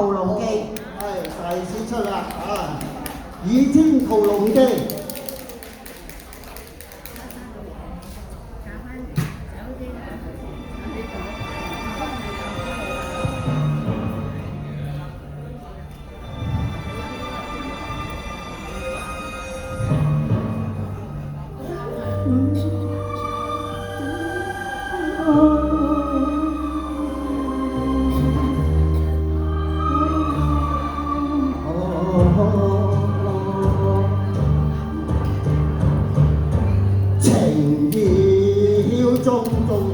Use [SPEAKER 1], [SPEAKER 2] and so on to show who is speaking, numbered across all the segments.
[SPEAKER 1] 屠龍記》。
[SPEAKER 2] 係大師出啦啊！《倚天屠龍記》。情義中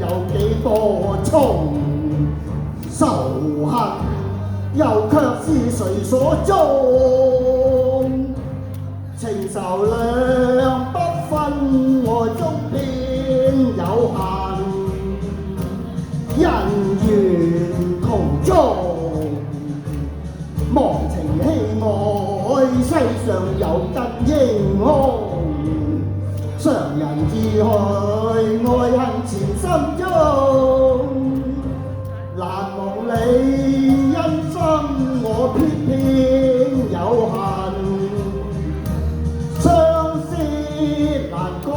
[SPEAKER 2] 有幾多重，仇恨又卻是誰所種？情仇兩不分，愛中偏有恨，人緣途中忘情欺愛，世上有得英雄。常人自害，愛恨纏心中，難忘你因心我偏偏有恨，相思難歌，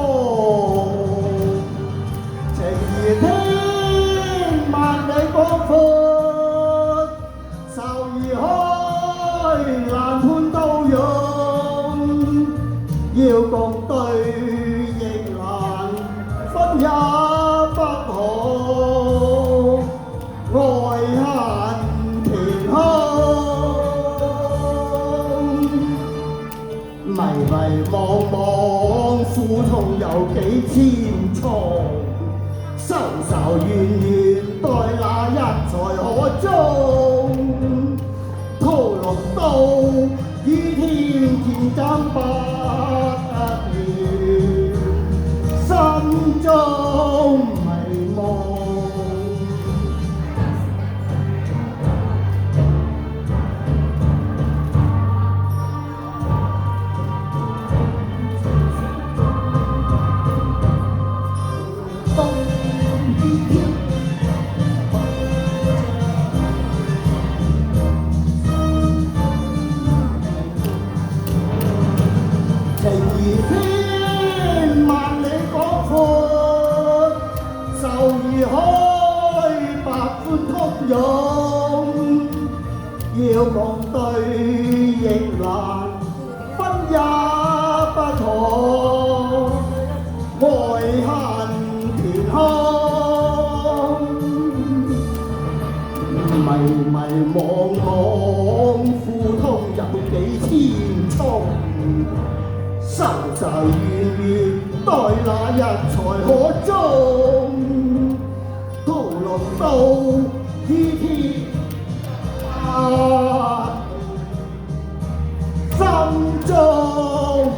[SPEAKER 2] 情如天萬里廣闊，愁如海難判到容，要共對也不可，愛恨填空，迷迷惘惘，苦痛有幾千重，愁愁怨怨，待那日才可終。屠龍刀於天劍斬不了，心中迷惘。情如天萬里廣闊，愁如海百般通湧，要共對亦難，分也不可，愛恨填空，迷迷惘惘，苦痛有幾千重，愁愁怨怨，待那日才可終。屠龍刀於天心中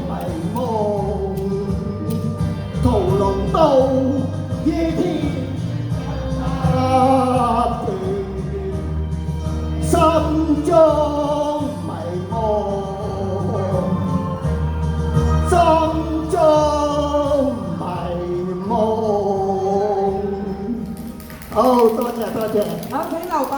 [SPEAKER 2] 迷夢，屠龍刀於天心中迷夢。心中迷夢。好，多謝多謝。
[SPEAKER 1] 有請留步。